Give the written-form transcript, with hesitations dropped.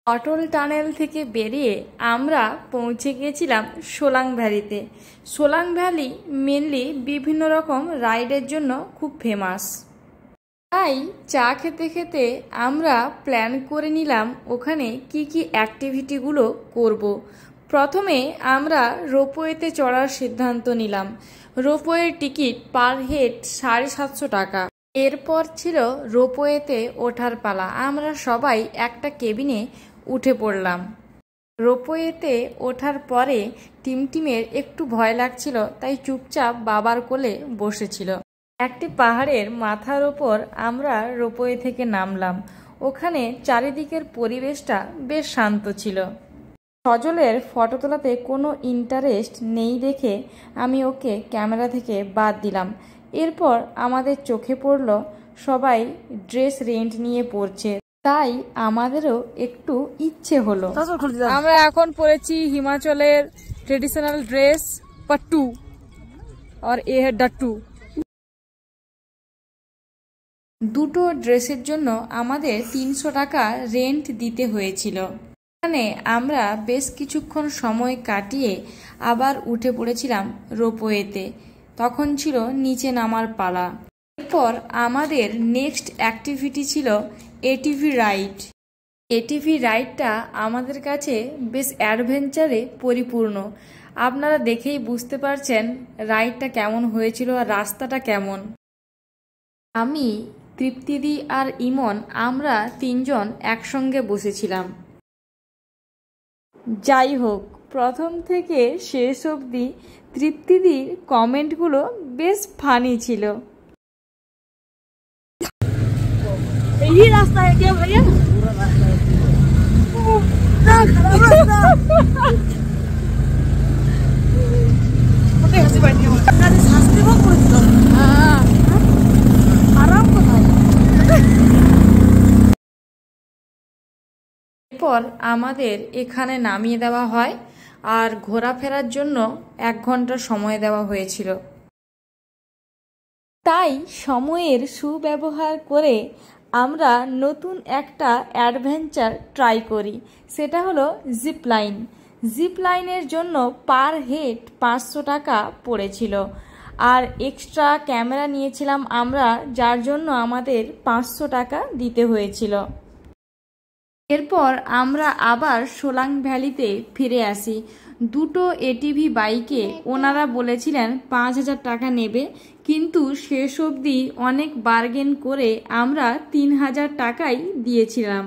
অটল tunnel থেকে বেরিয়ে আমরা পৌঁছে গিয়েছিলাম সোলাং ভ্যালিতে। সোলাং ভ্যালি মেনলি বিভিন্ন রকম রাইডের জন্য খুব ফেমাস। তাই চা খেতে খেতে আমরা প্ল্যান করে নিলাম ওখানে কি কি অ্যাক্টিভিটিগুলো করব। প্রথমে আমরা রোপওয়েতে চড়ার সিদ্ধান্ত নিলাম। রোপওয়ের টিকিট পার হেড 750 টাকা। এরপর ছিল রোপওয়েতে ওঠার পালা। আমরা সবাই একটা কেবিনে উঠে পড়লাম। রোপওয়েতে ওঠার পরে টিমটিমের একটু ভয় লাগছিল, তাই চুপচাপ বাবার কোলে বসেছিল। একটি পাহাড়ের মাথার ওপর আমরা রোপওয়ে থেকে নামলাম। ওখানে চারিদিকের পরিবেশটা বেশ শান্ত ছিল। সজলের ফটো তোলাতে কোনো ইন্টারেস্ট নেই দেখে আমি ওকে ক্যামেরা থেকে বাদ দিলাম। এরপর আমাদের চোখে পড়ল সবাই ড্রেস রেন্ট নিয়ে পড়ছে, তাই আমাদেরও একটু ইচ্ছে হলো। আমরা এখন পরেছি হিমাচলের ট্রেডিশনাল ড্রেস পট্টু আর এ है ডাট্টু। দুটো ড্রেসের জন্য আমাদের 300 টাকা রেন্ট দিতে হয়েছিল। এখানে আমরা বেশ কিছুক্ষণ সময় কাটিয়ে আবার উঠে পড়েছিলাম রোপওয়েতে। তখন ছিল নিচে নামার পালা। এরপর আমাদের নেক্সট অ্যাক্টিভিটি ছিল এটিভি রাইড। এটিভি রাইডটা আমাদের কাছে বেশ অ্যাডভেঞ্চারে পরিপূর্ণ। আপনারা দেখেই বুঝতে পারছেন রাইডটা কেমন হয়েছিল আর রাস্তাটা কেমন। আমি, তৃপ্তিদি আর ইমন আমরা 3 জন একসঙ্গে বসেছিলাম। যাই হোক, প্রথম থেকে শেষ অবধি তৃপ্তিদির কমেন্টগুলো বেশ ফানি ছিল। यही रास्ता है क्या भैया? এরপর আমাদের এখানে নামিয়ে দেওয়া হয় আর ঘোরাফেরার জন্য 1 ঘন্টা সময় দেওয়া হয়েছিল। তাই সময়ের সুব্যবহার করে আমরা নতুন একটা অ্যাডভেঞ্চার ট্রাই করি। সেটা হলো জিপ লাইন। জিপ লাইনের জন্য পার হেড 500 টাকা পড়েছিল আর এক্সট্রা ক্যামেরা নিয়েছিলাম আমরা, যার জন্য আমাদের 500 টাকা দিতে হয়েছিল। এরপর আমরা আবার সোলাং ভ্যালিতে ফিরে আসি। দুটো এটিভি বাইকে ওনারা বলেছিলেন 5000 টাকা নেবে, কিন্তু শেষ অবধি অনেক বার্গেন করে আমরা 3000 টাকাই দিয়েছিলাম।